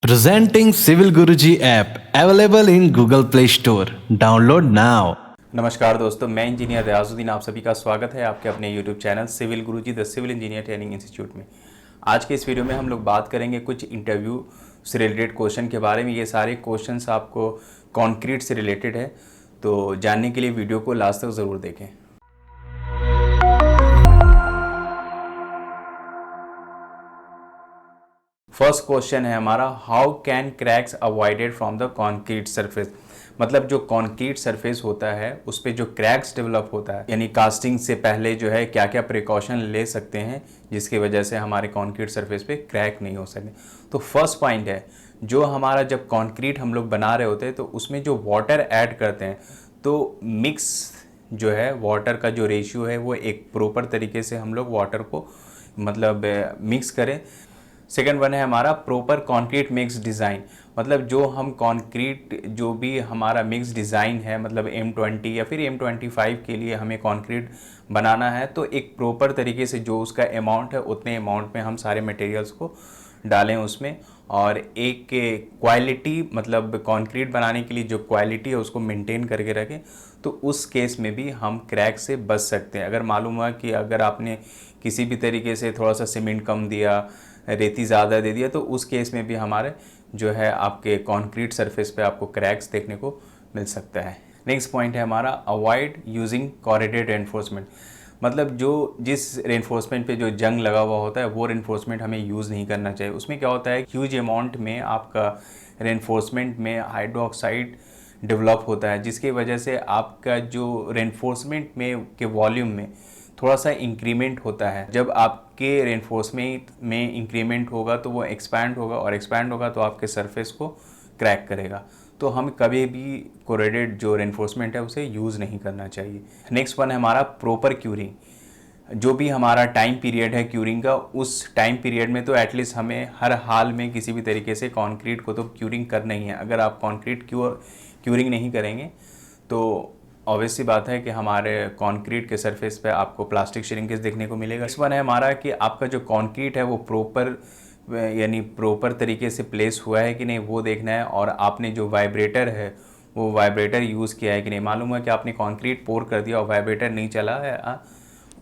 Presenting Civil Guruji app available in Google Play Store. Download now. नमस्कार दोस्तों, मैं engineer Riyazuddin, आप सभी का स्वागत है आपके अपने YouTube channel civil Guruji the civil engineer training institute में। आज के इस वीडियो में हम लोग बात करेंगे कुछ इंटरव्यू से रिलेटेड क्वेश्चन के बारे में। ये सारे क्वेश्चंस आपको कंक्रीट से रिलेटेड है, तो जानने के लिए वीडियो को लास्ट तक ज़रूर देखें। फर्स्ट क्वेश्चन है हमारा, how can cracks avoided from the concrete surface. मतलब जो कॉन्क्रीट सरफेस होता है उस पर जो क्रैक्स डेवलप होता है, यानी कास्टिंग से पहले जो है क्या क्या प्रिकॉशन ले सकते हैं जिसकी वजह से हमारे कॉन्क्रीट सरफेस पे क्रैक नहीं हो सके। तो फर्स्ट पॉइंट है, जो हमारा जब कॉन्क्रीट हम लोग बना रहे होते हैं तो उसमें जो वाटर ऐड करते हैं तो मिक्स जो है वाटर का जो रेशियो है वो एक प्रॉपर तरीके से हम लोग वाटर को मतलब मिक्स करें। सेकेंड वन है हमारा प्रॉपर कंक्रीट मिक्स डिज़ाइन। मतलब जो हम कंक्रीट जो भी हमारा मिक्स डिज़ाइन है, मतलब M20 या फिर M25 के लिए हमें कंक्रीट बनाना है तो एक प्रॉपर तरीके से जो उसका अमाउंट है उतने अमाउंट में हम सारे मटेरियल्स को डालें उसमें, और एक क्वालिटी मतलब कंक्रीट बनाने के लिए जो क्वालिटी है उसको मेंटेन करके रखें। तो उस केस में भी हम क्रैक से बच सकते हैं। अगर मालूम हुआ कि अगर आपने किसी भी तरीके से थोड़ा सा सीमेंट कम दिया, रेती ज़्यादा दे दिया, तो उस केस में भी हमारे जो है आपके कंक्रीट सरफेस पे आपको क्रैक्स देखने को मिल सकता है। नेक्स्ट पॉइंट है हमारा, अवॉइड यूजिंग कॉरिडेड रेनफोर्समेंट। मतलब जो जिस रेनफोर्समेंट पे जो जंग लगा हुआ होता है वो रेनफोर्समेंट हमें यूज़ नहीं करना चाहिए। उसमें क्या होता है, ह्यूज अमाउंट में आपका रेनफोर्समेंट में हाइड्रोक्साइड डेवलप होता है, जिसकी वजह से आपका जो रेनफोर्समेंट में के वॉल्यूम में थोड़ा सा इंक्रीमेंट होता है। जब आपके रेनफोर्समेंट में इंक्रीमेंट होगा तो वो एक्सपैंड होगा, और एक्सपैंड होगा तो आपके सरफेस को क्रैक करेगा। तो हम कभी भी कोरेडेड जो रेनफोर्समेंट है उसे यूज़ नहीं करना चाहिए। नेक्स्ट वन है हमारा प्रॉपर क्यूरिंग। जो भी हमारा टाइम पीरियड है क्यूरिंग का, उस टाइम पीरियड में तो एटलीस्ट हमें हर हाल में किसी भी तरीके से कंक्रीट को तो क्यूरिंग करना ही है। अगर आप कंक्रीट क्यूरिंग नहीं करेंगे तो ऑब्वियस सी बात है कि हमारे कंक्रीट के सरफेस पे आपको प्लास्टिक श्रिंकेज देखने को मिलेगा। इस वन है हमारा कि आपका जो कंक्रीट है वो प्रॉपर यानी प्रॉपर तरीके से प्लेस हुआ है कि नहीं वो देखना है, और आपने जो वाइब्रेटर है वो वाइब्रेटर यूज़ किया है कि नहीं। मालूम है कि आपने कंक्रीट पोर कर दिया और वाइब्रेटर नहीं चला है,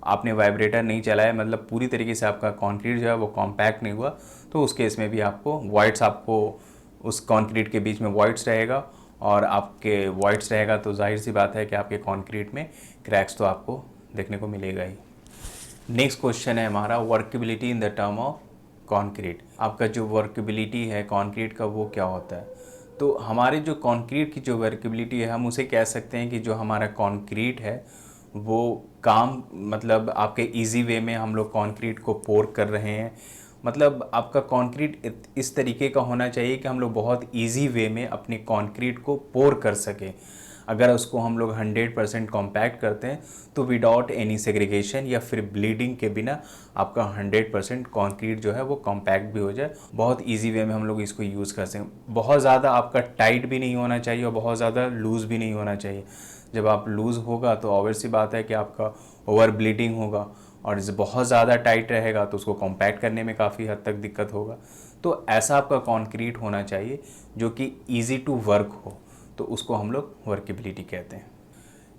आपने वाइब्रेटर नहीं चलाया, मतलब पूरी तरीके से आपका कंक्रीट जो है वो कॉम्पैक्ट नहीं हुआ, तो उस केस में भी आपको वॉइड्स, आपको उस कंक्रीट के बीच में वॉइड्स रहेगा, और आपके वॉइड्स रहेगा तो जाहिर सी बात है कि आपके कंक्रीट में क्रैक्स तो आपको देखने को मिलेगा ही। नेक्स्ट क्वेश्चन है हमारा, workability in the term of concrete. आपका जो वर्केबिलिटी है कंक्रीट का वो क्या होता है। तो हमारे जो कंक्रीट की जो वर्केबिलिटी है हम उसे कह सकते हैं कि जो हमारा कंक्रीट है वो काम मतलब आपके इजी वे में हम लोग कंक्रीट को पोर कर रहे हैं। मतलब आपका कंक्रीट इस तरीके का होना चाहिए कि हम लोग बहुत इजी वे में अपने कंक्रीट को पोर कर सकें। अगर उसको हम लोग 100% कॉम्पैक्ट करते हैं तो विदाउट एनी सेग्रीगेशन या फिर ब्लीडिंग के बिना आपका 100% कंक्रीट जो है वो कॉम्पैक्ट भी हो जाए। बहुत इजी वे में हम लोग इसको यूज़ कर सकें। बहुत ज़्यादा आपका टाइट भी नहीं होना चाहिए और बहुत ज़्यादा लूज़ भी नहीं होना चाहिए। जब आप लूज़ होगा तो ऑब्वियस सी बात है कि आपका ओवर ब्लीडिंग होगा, और बहुत ज़्यादा टाइट रहेगा तो उसको कॉम्पैक्ट करने में काफ़ी हद तक दिक्कत होगा। तो ऐसा आपका कंक्रीट होना चाहिए जो कि ईजी टू वर्क हो, तो उसको हम लोग वर्केबिलिटी कहते हैं।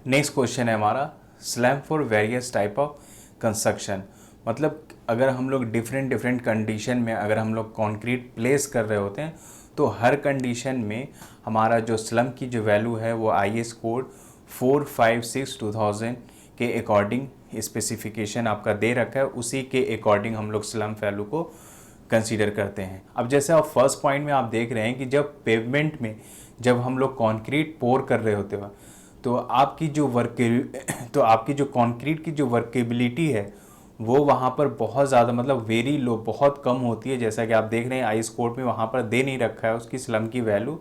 नेक्स्ट क्वेश्चन है हमारा, slab for various type of construction. मतलब अगर हम लोग डिफरेंट कंडीशन में अगर हम लोग कंक्रीट प्लेस कर रहे होते हैं तो हर कंडीशन में हमारा जो स्लम की जो वैल्यू है वो IS कोड 456/2000 के अकॉर्डिंग स्पेसिफिकेशन आपका दे रखा है, उसी के अकॉर्डिंग हम लोग स्लम वैल्यू को कंसीडर करते हैं। अब जैसे आप फर्स्ट पॉइंट में आप देख रहे हैं कि जब पेवमेंट में जब हम लोग कंक्रीट पोर कर रहे होते हैं तो आपकी जो कंक्रीट की जो वर्केबिलिटी है वो वहाँ पर बहुत ज़्यादा मतलब वेरी लो, बहुत कम होती है। जैसा कि आप देख रहे हैं IS कोड में वहाँ पर दे नहीं रखा है उसकी स्लम की वैल्यू।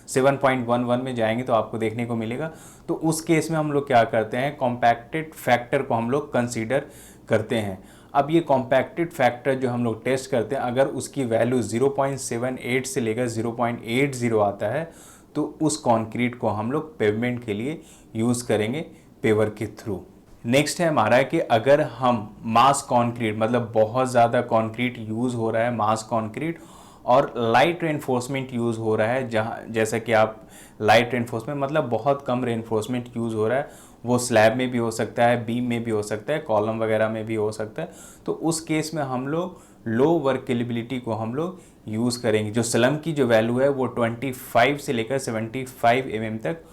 7.11 में जाएंगे तो आपको देखने को मिलेगा। तो उस केस में हम लोग क्या करते हैं, कॉम्पैक्टेड फैक्टर को हम लोग कंसीडर करते हैं। अब ये कॉम्पैक्टेड फैक्टर जो हम लोग टेस्ट करते हैं, अगर उसकी वैल्यू 0.78 से लेकर 0.80 आता है तो उस कंक्रीट को हम लोग पेवमेंट के लिए यूज़ करेंगे पेवर के थ्रू। नेक्स्ट है हमारा कि अगर हम मास कंक्रीट मतलब बहुत ज़्यादा कंक्रीट यूज़ हो रहा है, मास कंक्रीट, और लाइट रेनफोर्समेंट यूज़ हो रहा है, जहाँ जैसा कि आप लाइट रेनफोर्समेंट मतलब बहुत कम रेनफोर्समेंट यूज़ हो रहा है, वो स्लैब में भी हो सकता है, बीम में भी हो सकता है, कॉलम वगैरह में भी हो सकता है। तो उस केस में हम लोग लो वर्क कैपेबिलिटी को हम लोग यूज़ करेंगे। जो स्लम की जो वैल्यू है वो 25 से लेकर 75 mm तक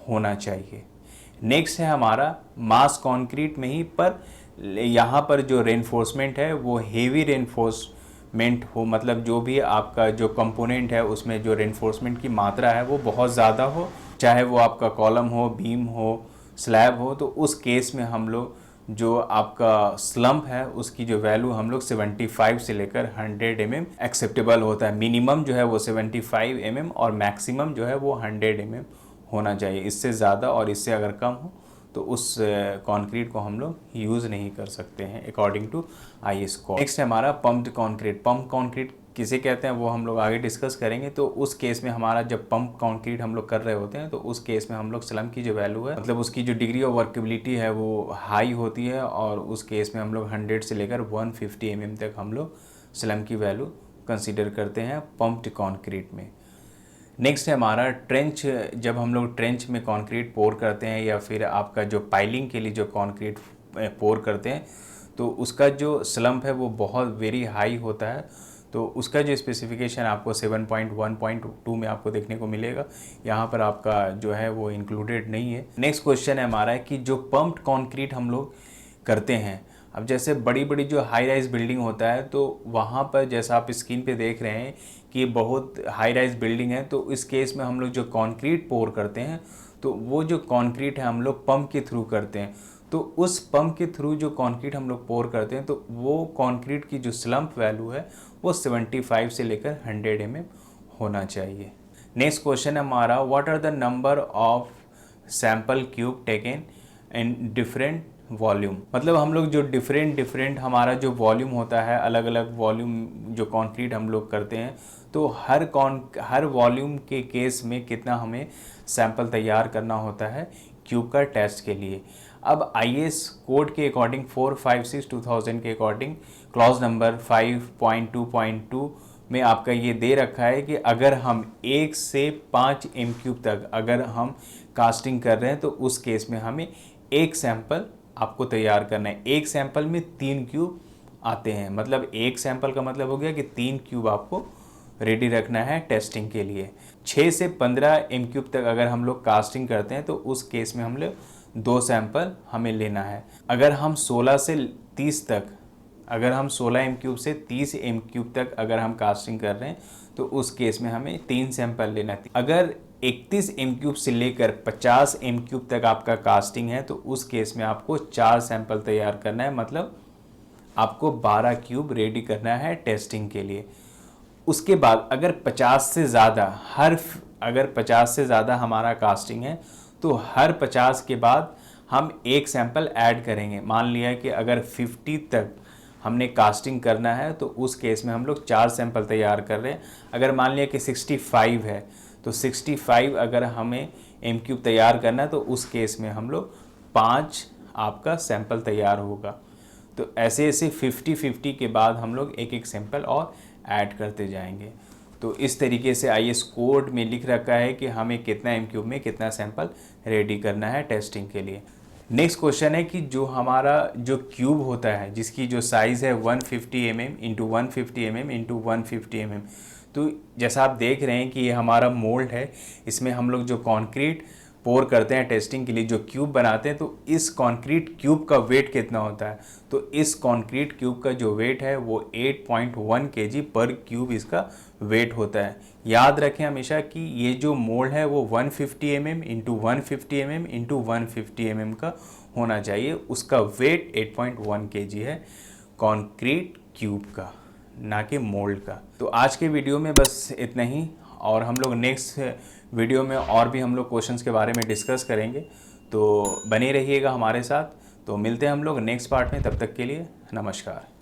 होना चाहिए। नेक्स्ट है हमारा मास कंक्रीट में ही, पर यहाँ पर जो रेनफोर्समेंट है वो हेवी रेनफोर्समेंट हो, मतलब जो भी आपका जो कंपोनेंट है उसमें जो रेनफोर्समेंट की मात्रा है वो बहुत ज़्यादा हो, चाहे वो आपका कॉलम हो, बीम हो, स्लैब हो। तो उस केस में हम लोग जो आपका स्लम्प है उसकी जो वैल्यू हम लोग 75 से लेकर 100 mm एक्सेप्टेबल होता है। मिनिमम जो है वो 75 mm और मैक्सिमम जो है वो 100 mm होना चाहिए। इससे ज़्यादा और इससे अगर कम हो तो उस कंक्रीट को हम लोग यूज़ नहीं कर सकते हैं according to IS code. Next है हमारा पम्प्ड कंक्रीट। पम्प कंक्रीट किसे कहते हैं वो हम लोग आगे डिस्कस करेंगे। तो उस केस में हमारा जब पंप कंक्रीट हम लोग कर रहे होते हैं तो उस केस में हम लोग स्लम की जो वैल्यू है, मतलब उसकी जो डिग्री ऑफ वर्केबिलिटी है वो हाई होती है, और उस केस में हम लोग 100 से लेकर 150 mm तक हम लोग स्लम की वैल्यू कंसीडर करते हैं पम्प्ड कंक्रीट में। नेक्स्ट है हमारा ट्रेंच। जब हम लोग ट्रेंच में कंक्रीट पोर करते हैं या फिर आपका जो पाइलिंग के लिए जो कंक्रीट पोर करते हैं तो उसका जो स्लम्प है वो बहुत वेरी हाई होता है। तो उसका जो स्पेसिफिकेशन आपको 7.1.2 में आपको देखने को मिलेगा, यहाँ पर आपका जो है वो इंक्लूडेड नहीं है। नेक्स्ट क्वेश्चन है हमारा कि जो पम्प्ड कंक्रीट हम लोग करते हैं, अब जैसे बड़ी बड़ी जो हाई राइज बिल्डिंग होता है तो वहाँ पर जैसा आप स्क्रीन पे देख रहे हैं कि बहुत हाई राइज बिल्डिंग है, तो इस केस में हम लोग जो कंक्रीट पोर करते हैं तो वो जो कंक्रीट है हम लोग पंप के थ्रू करते हैं। तो उस पंप के थ्रू जो कंक्रीट हम लोग पोर करते हैं तो वो कंक्रीट की जो स्लम्प वैल्यू है वो 75 से लेकर 100 mm होना चाहिए। नेक्स्ट क्वेश्चन है हमारा what are the number of sample cube taken in different volume. मतलब हम लोग जो डिफरेंट हमारा जो वॉल्यूम होता है, अलग अलग वॉल्यूम जो कंक्रीट हम लोग करते हैं, तो हर वॉल्यूम के केस में कितना हमें सैंपल तैयार करना होता है क्यूब का टेस्ट के लिए। अब IS कोड के अकॉर्डिंग 456/2000 के अकॉर्डिंग क्लॉज नंबर 5.2.2 में आपका ये दे रखा है कि अगर हम 1 से 5 m³ तक अगर हम कास्टिंग कर रहे हैं तो उस केस में हमें एक सैंपल आपको तैयार करना है। एक सैंपल में 3 क्यूब आते हैं, मतलब एक सैंपल का मतलब हो गया कि 3 क्यूब आपको रेडी रखना है टेस्टिंग के लिए। 6 से 15 m³ तक अगर हम लोग कास्टिंग करते हैं तो उस केस में हम लोग 2 सैंपल हमें लेना है। अगर हम 16 से 30 तक, अगर हम 16 m³ से 30 m³ तक अगर हम कास्टिंग कर रहे हैं तो उस केस में हमें 3 सैंपल लेना है। अगर 31 m³ से लेकर 50 m³ तक आपका कास्टिंग है तो उस केस में आपको 4 सैंपल तैयार करना है, मतलब आपको 12 क्यूब रेडी करना है टेस्टिंग के लिए। उसके बाद अगर 50 से ज़्यादा हमारा कास्टिंग है तो हर 50 के बाद हम एक सैंपल ऐड करेंगे। मान लिया कि अगर 50 तक हमने कास्टिंग करना है तो उस केस में हम लोग 4 सैंपल तैयार कर रहे हैं। अगर मान लिया कि 65 है तो 65 अगर हमें m³ तैयार करना है तो उस केस में हम लोग 5 आपका सैंपल तैयार होगा। तो ऐसे 50-50 के बाद हम लोग एक एक सैंपल और ऐड करते जाएंगे। तो इस तरीके से IS कोड में लिख रखा है कि हमें कितना m³ में कितना सैंपल रेडी करना है टेस्टिंग के लिए। नेक्स्ट क्वेश्चन है कि जो हमारा जो क्यूब होता है जिसकी जो साइज़ है 150 mm into 150 mm into 150 mm, तो जैसा आप देख रहे हैं कि ये हमारा मोल्ड है, इसमें हम लोग जो कंक्रीट पोर करते हैं टेस्टिंग के लिए, जो क्यूब बनाते हैं, तो इस कंक्रीट क्यूब का वेट कितना होता है। तो इस कंक्रीट क्यूब का जो वेट है वो 8.1 kg पर क्यूब इसका वेट होता है। याद रखें हमेशा कि ये जो मोल्ड है वो 150 mm into 150 mm into 150 mm का होना चाहिए। उसका वेट 8.1 kg है कंक्रीट क्यूब का, ना कि मोल्ड का। तो आज के वीडियो में बस इतना ही, और हम लोग नेक्स्ट वीडियो में और भी हम लोग क्वेश्चंस के बारे में डिस्कस करेंगे। तो बने रहिएगा हमारे साथ। तो मिलते हैं हम लोग नेक्स्ट पार्ट में, तब तक के लिए नमस्कार।